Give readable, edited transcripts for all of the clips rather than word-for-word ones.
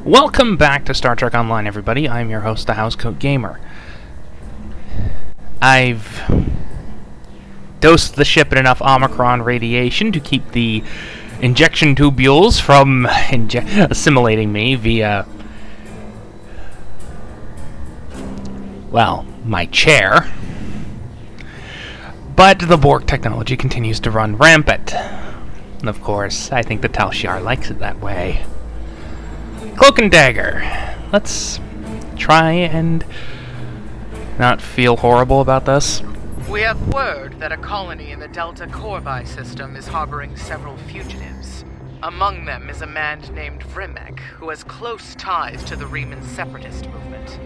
Welcome back to Star Trek Online, everybody. I'm your host, the Housecoat Gamer. I've dosed the ship in enough Omicron radiation to keep the injection tubules from assimilating me via, well, my chair. But the Borg technology continues to run rampant. And of course, I think the Tal Shiar likes it that way. Cloak and Dagger. Let's try and not feel horrible about this. We have word that a colony in the Delta Corvi system is harboring several fugitives. Among them is a man named Vrimek, who has close ties to the Riemann separatist movement.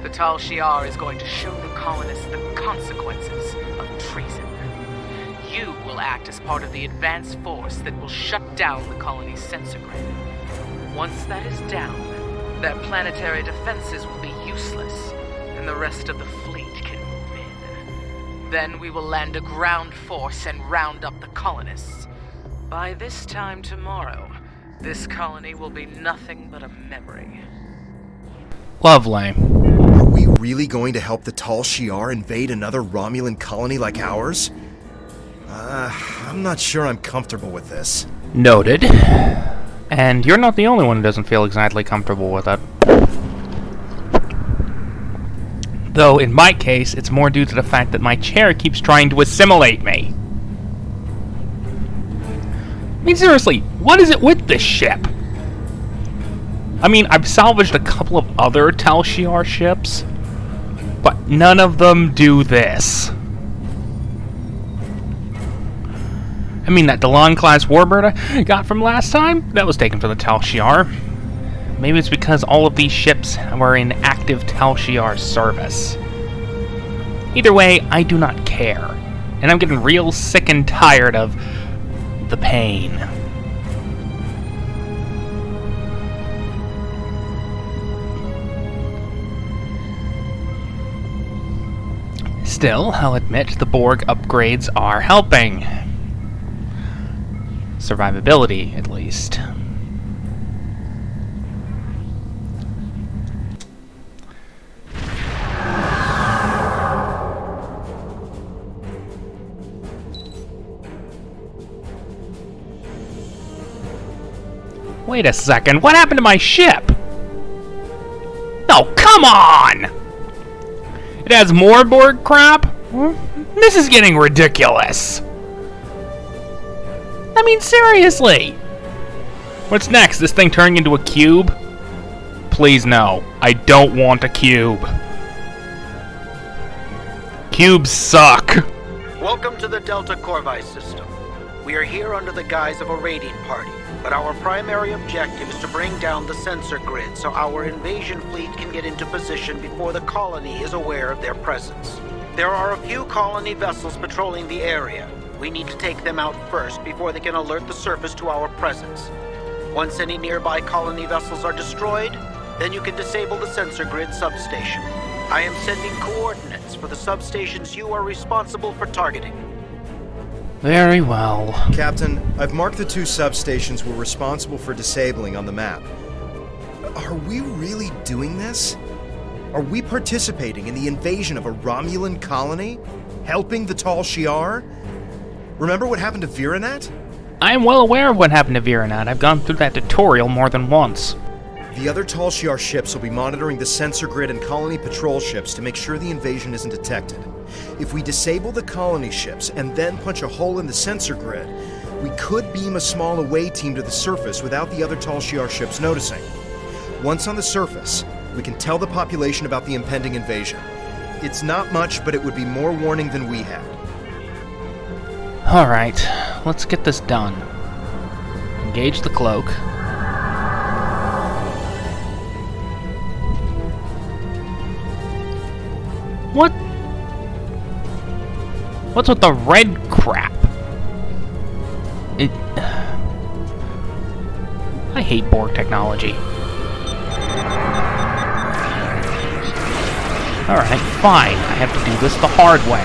The Tal Shiar is going to show the colonists the consequences of treason. You will act as part of the advanced force that will shut down the colony's sensor grid. Once that is down, their planetary defenses will be useless, and the rest of the fleet can move in. Then we will land a ground force and round up the colonists. By this time tomorrow, this colony will be nothing but a memory. Lovely. Are we really going to help the Tal Shiar invade another Romulan colony like ours? I'm not sure I'm comfortable with this. Noted. And you're not the only one who doesn't feel exactly comfortable with it. Though, in my case, it's more due to the fact that my chair keeps trying to assimilate me. I mean, seriously, what is it with this ship? I mean, I've salvaged a couple of other Tal Shiar ships, but none of them do this. I mean, that Delon-class Warbird I got from last time, that was taken for the Tal Shiar. Maybe it's because all of these ships were in active Tal Shiar service. Either way, I do not care. And I'm getting real sick and tired of the pain. Still, I'll admit the Borg upgrades are helping. Survivability, at least. Wait a second, what happened to my ship? Oh, come on! It has more Borg crap? This is getting ridiculous. I mean, seriously! What's next? This thing turning into a cube? Please no. I don't want a cube. Cubes suck. Welcome to the Delta Corvi system. We are here under the guise of a raiding party, but our primary objective is to bring down the sensor grid so our invasion fleet can get into position before the colony is aware of their presence. There are a few colony vessels patrolling the area. We need to take them out first before they can alert the surface to our presence. Once any nearby colony vessels are destroyed, then you can disable the sensor grid substation. I am sending coordinates for the substations you are responsible for targeting. Very well. Captain, I've marked the two substations we're responsible for disabling on the map. Are we really doing this? Are we participating in the invasion of a Romulan colony? Helping the Tal Shiar? Remember what happened to Virenat? I am well aware of what happened to Virenat. I've gone through that tutorial more than once. The other Tal Shiar ships will be monitoring the sensor grid and colony patrol ships to make sure the invasion isn't detected. If we disable the colony ships and then punch a hole in the sensor grid, we could beam a small away team to the surface without the other Tal Shiar ships noticing. Once on the surface, we can tell the population about the impending invasion. It's not much, but it would be more warning than we had. Alright, let's get this done. Engage the cloak. What? What's with the red crap? I hate Borg technology. Alright, fine. I have to do this the hard way.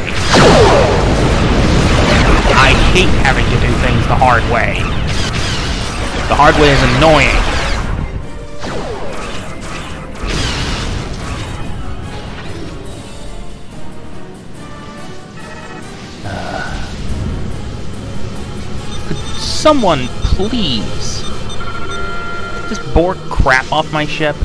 I hate having to do things the hard way. The hard way is annoying. someone, please, just bore crap off my ship?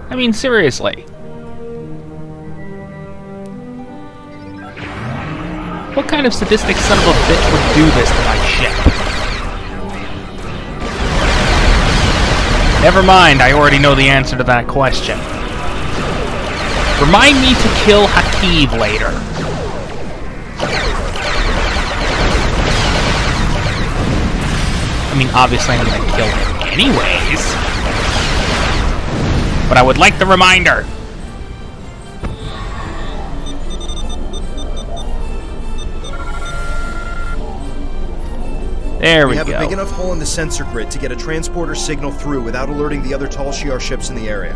I mean, seriously. What kind of sadistic son of a bitch would do this to my ship? Never mind, I already know the answer to that question. Remind me to kill Hakiv later. I mean, obviously I'm gonna kill him anyways. But I would like the reminder. There we go. We have a big enough hole in the sensor grid to get a transporter signal through without alerting the other Tal Shiar ships in the area.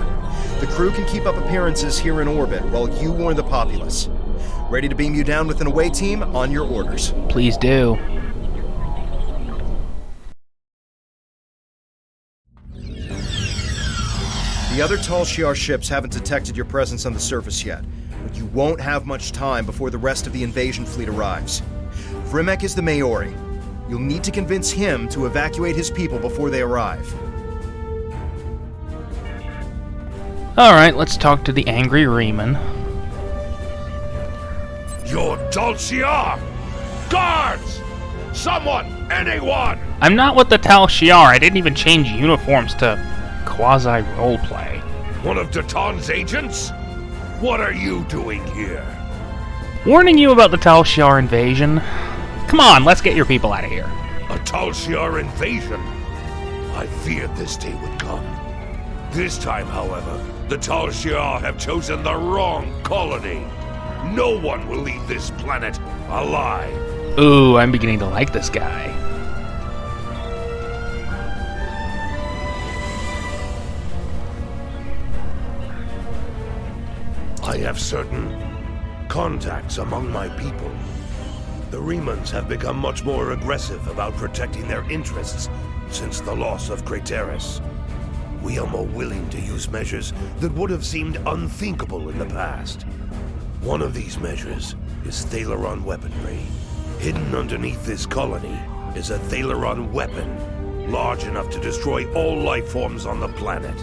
The crew can keep up appearances here in orbit while you warn the populace. Ready to beam you down with an away team? On your orders. Please do. The other Tal Shiar ships haven't detected your presence on the surface yet, but you won't have much time before the rest of the invasion fleet arrives. Vrimek is the Maori. You'll need to convince him to evacuate his people before they arrive. Alright, let's talk to the angry Riemann. You're Tal Shiar! Guards! Someone! Anyone! I'm not with the Tal Shiar. I didn't even change uniforms to quasi-roleplay. One of Datan's agents? What are you doing here? Warning you about the Tal Shiar invasion. Come on, let's get your people out of here. A Tal Shiar invasion? I feared this day would come. This time, however, the Tal Shiar have chosen the wrong colony. No one will leave this planet alive. Ooh, I'm beginning to like this guy. I have certain contacts among my people. The Remans have become much more aggressive about protecting their interests since the loss of Craterus. We are more willing to use measures that would have seemed unthinkable in the past. One of these measures is Thalaron weaponry. Hidden underneath this colony is a Thalaron weapon, large enough to destroy all life forms on the planet.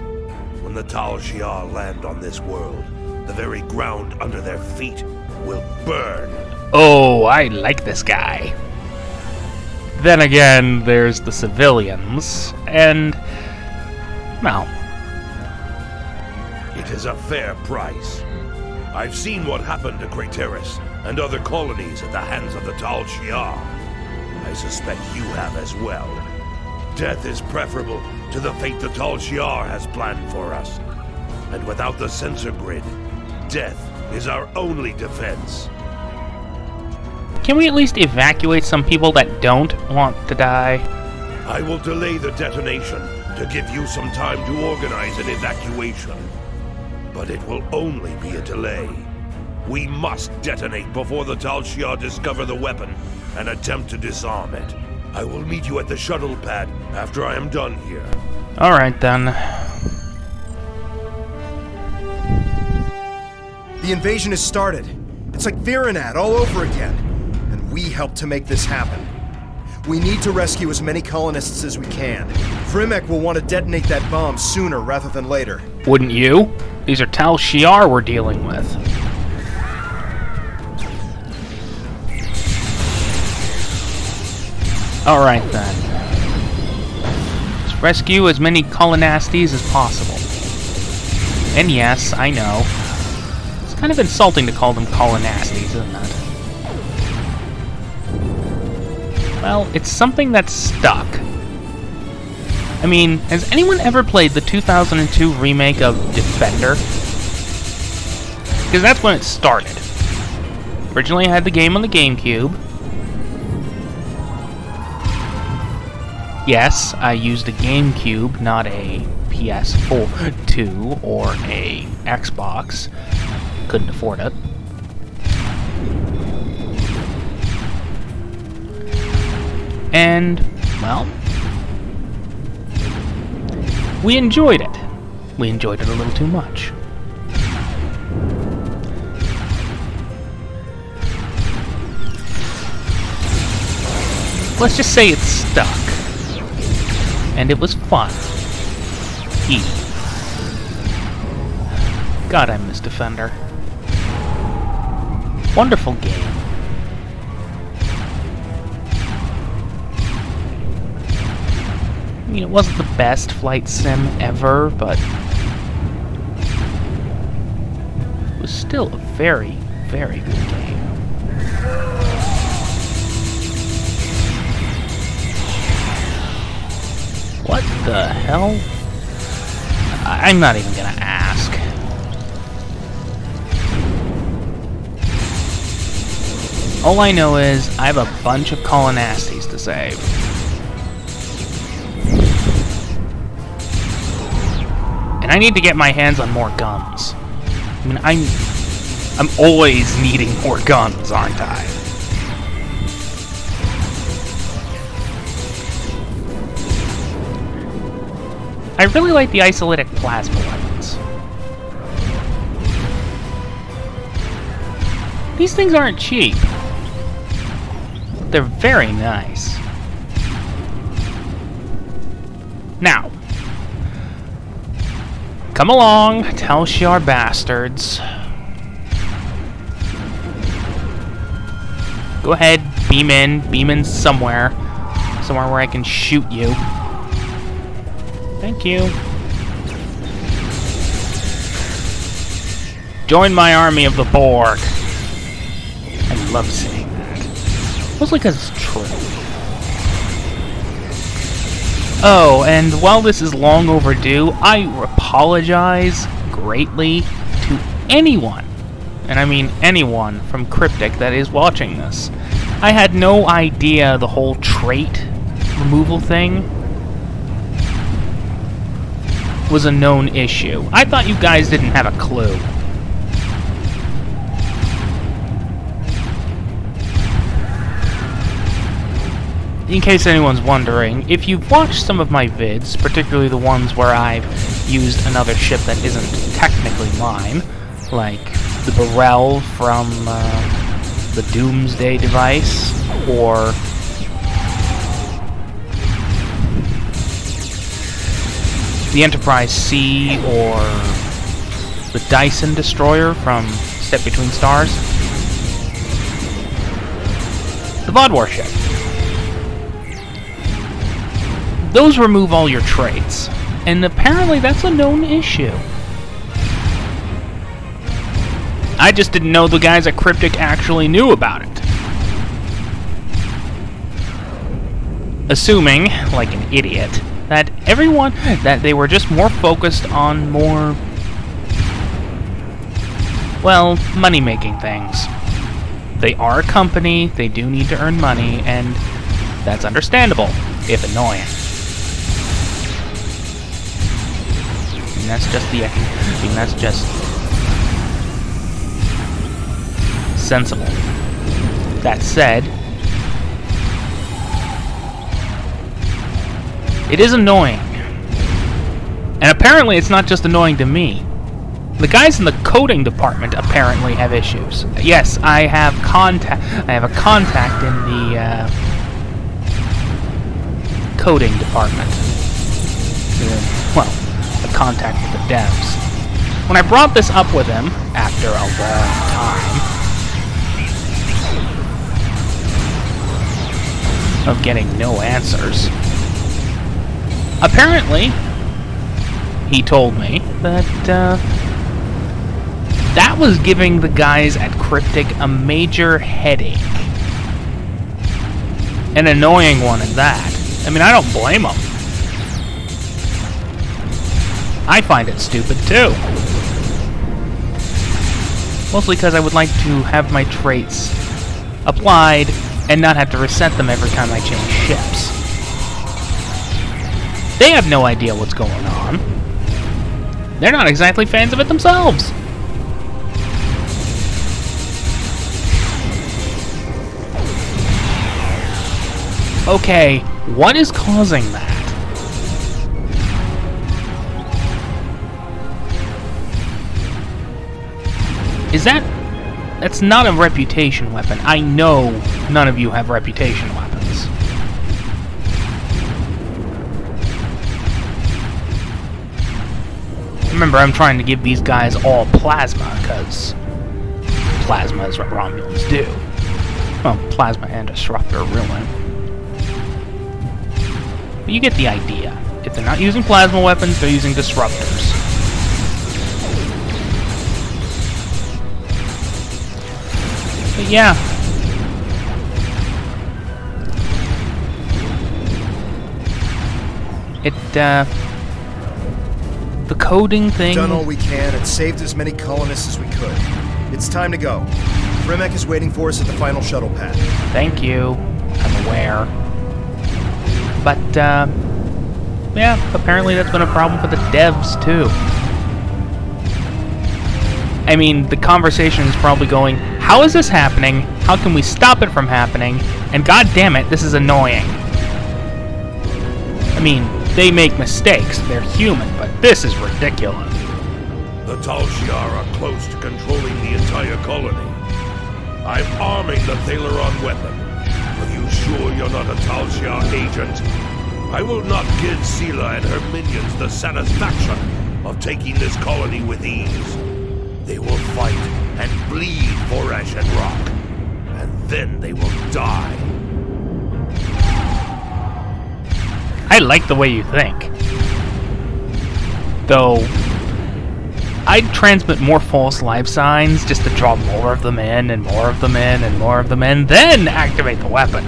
When the Tal Shiar land on this world, the very ground under their feet will burn. Oh, I like this guy. Then again, there's the civilians, and... well... It is a fair price. I've seen what happened to Craterus and other colonies at the hands of the Tal Shiar. I suspect you have as well. Death is preferable to the fate the Tal Shiar has planned for us. And without the sensor grid, death is our only defense. Can we at least evacuate some people that don't want to die? I will delay the detonation to give you some time to organize an evacuation. But it will only be a delay. We must detonate before the Tal Shiar discover the weapon and attempt to disarm it. I will meet you at the shuttle pad after I am done here. Alright then. The invasion has started. It's like Virenad all over again. And we helped to make this happen. We need to rescue as many colonists as we can. Vrimek will want to detonate that bomb sooner rather than later. Wouldn't you? These are Tal Shiar we're dealing with. Alright then. Let's rescue as many colonastes as possible. And yes, I know. It's kind of insulting to call them colonastes, isn't it? Well, it's something that's stuck. I mean, has anyone ever played the 2002 remake of Defender? Because that's when it started. Originally I had the game on the GameCube. Yes, I used a GameCube, not a PS4 2 or a Xbox. Couldn't afford it. And, well, we enjoyed it. We enjoyed it a little too much. let's just say it's stuck. And it was fun. God, I miss Defender. Wonderful game. I mean, it wasn't the best flight sim ever, but it was still a very, very good game. What the hell? I'm not even gonna ask. All I know is I have a bunch of colonasties to save. And I need to get my hands on more guns. I mean, I'm always needing more guns, aren't I? I really like the isolytic plasma weapons. These things aren't cheap. They're very nice. Now, come along, Tal Shiar bastards. Go ahead, beam in somewhere where I can shoot you. Thank you. Join my army of the Borg. I love saying that. Mostly because it's true. Oh, and while this is long overdue, I apologize greatly to anyone, and I mean anyone from Cryptic that is watching this. I had no idea the whole trait removal thing was a known issue. I thought you guys didn't have a clue. In case anyone's wondering, if you've watched some of my vids, particularly the ones where I've used another ship that isn't technically mine, like the Burrell from the Doomsday device, or the Enterprise C, or the Dyson Destroyer from Step Between Stars, the VOD warship. Those remove all your traits, and apparently that's a known issue. I just didn't know the guys at Cryptic actually knew about it. Assuming, like an idiot, that they were just more focused on more, well, money-making things. They are a company, they do need to earn money, and that's understandable, if annoying. That's just sensible. That said, it is annoying. And apparently it's not just annoying to me. The guys in the coding department apparently have issues. Yes, I have a contact in the coding department. Well, a contact with the devs. When I brought this up with him, after a long time of getting no answers, apparently, he told me that that was giving the guys at Cryptic a major headache. An annoying one at that. I mean, I don't blame them. I find it stupid, too. Mostly because I would like to have my traits applied and not have to reset them every time I change ships. They have no idea what's going on. They're not exactly fans of it themselves. Okay, what is causing that? That's not a reputation weapon. I know none of you have reputation weapons. Remember, I'm trying to give these guys all plasma, because plasma is what Romulans do. Well, plasma and disruptor, really. But you get the idea. If they're not using plasma weapons, they're using disruptors. But yeah. The coding thing... We've done all we can and saved as many colonists as we could. It's time to go. Rimek is waiting for us at the final shuttle pad. Thank you. I'm aware. But, yeah, apparently that's been a problem for the devs, too. I mean, the conversation is probably going, how is this happening? How can we stop it from happening? And god damn it, this is annoying. I mean, they make mistakes, they're human, but this is ridiculous. The Tal Shiar are close to controlling the entire colony. I'm arming the Thaleron weapon. Are you sure you're not a Tal Shiar agent? I will not give Sela and her minions the satisfaction of taking this colony with ease. They will fight and bleed for Ash and Rock, and then they will die. I like the way you think. Though, I'd transmit more false life signs just to draw more of them in, and more of them in, and more of them in, then activate the weapon.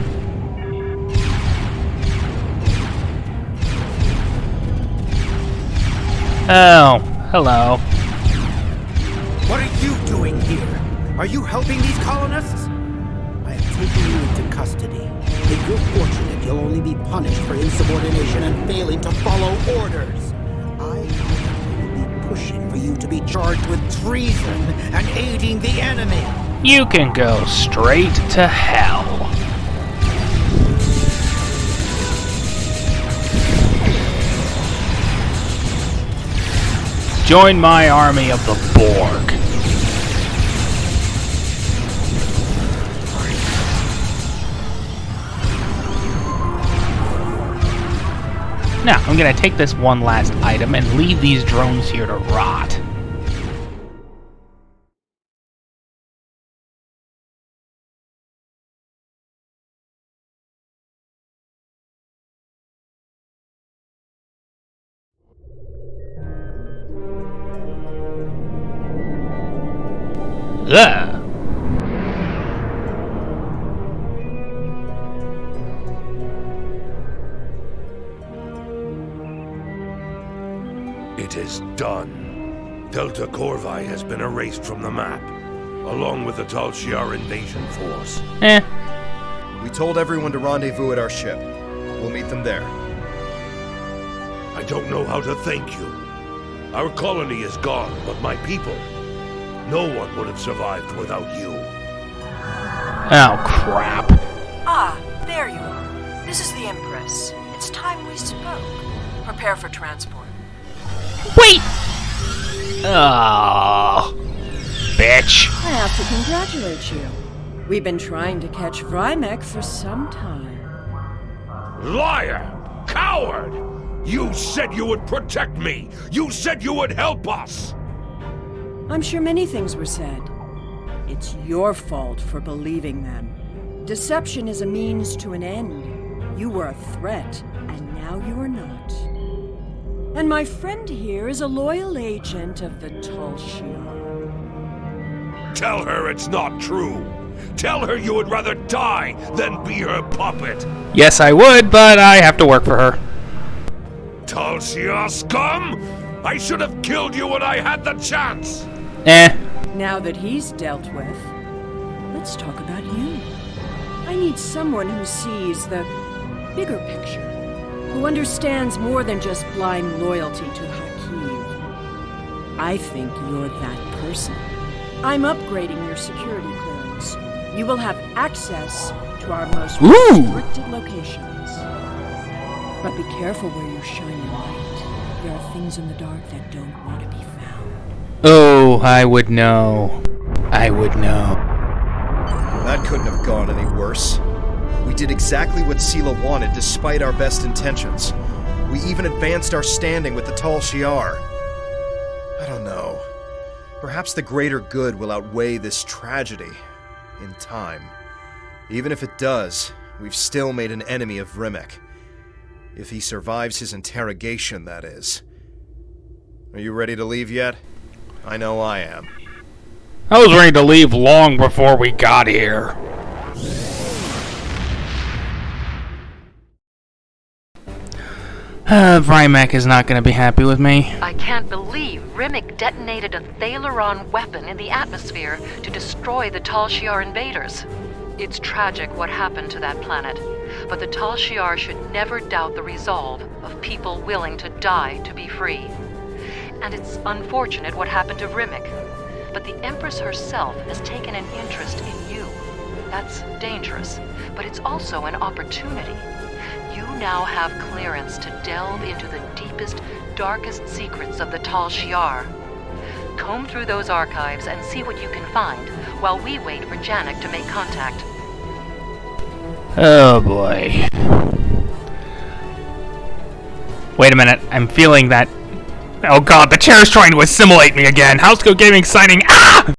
Oh, hello. What are you doing here? Are you helping these colonists? I have taken you into custody. If you're fortunate, you'll only be punished for insubordination and failing to follow orders. I will be pushing for you to be charged with treason and aiding the enemy. You can go straight to hell. Join my army of the Borg. Now, I'm gonna take this one last item and leave these drones here to rot. Ugh. It is done. Delta Corvi has been erased from the map, along with the Tal Shiar invasion force. We told everyone to rendezvous at our ship. We'll meet them there. I don't know how to thank you. Our colony is gone, but my people... No one would have survived without you. Oh, crap. Ah, there you are. This is the Empress. It's time we spoke. Prepare for transport. Wait! Oh, bitch. I have to congratulate you. We've been trying to catch Rimek for some time. Liar! Coward! You said you would protect me! You said you would help us! I'm sure many things were said. It's your fault for believing them. Deception is a means to an end. You were a threat, and now you are not. And my friend here is a loyal agent of the Tal Shiar. Tell her it's not true. Tell her you would rather die than be her puppet. Yes, I would, but I have to work for her. Tal Shiar scum! I should have killed you when I had the chance! Now that he's dealt with, let's talk about you. I need someone who sees the bigger picture, who understands more than just blind loyalty to Hakiv. I think you're that person. I'm upgrading your security clearance. You will have access to our most restricted locations. But be careful where you shine your light. There are things in the dark that don't want to be found. Oh, I would know. I would know. That couldn't have gone any worse. We did exactly what Sela wanted despite our best intentions. We even advanced our standing with the Tal Shiar. Perhaps the greater good will outweigh this tragedy in time. Even if it does, we've still made an enemy of Rimek. If he survives his interrogation, that is. Are you ready to leave yet? I know I am. I was ready to leave long before we got here. Rimek is not going to be happy with me. I can't believe Rimek detonated a Thalaron weapon in the atmosphere to destroy the Tal Shiar invaders. It's tragic what happened to that planet, but the Tal Shiar should never doubt the resolve of people willing to die to be free. And it's unfortunate what happened to Rimek, but the Empress herself has taken an interest in you. That's dangerous, but it's also an opportunity. You now have clearance to delve into the deepest, darkest secrets of the Tal Shiar. Comb through those archives and see what you can find, while we wait for Janek to make contact. Oh boy. Wait a minute, I'm feeling that... Oh god, the chair is trying to assimilate me again! Housecoat Gaming signing... Ah!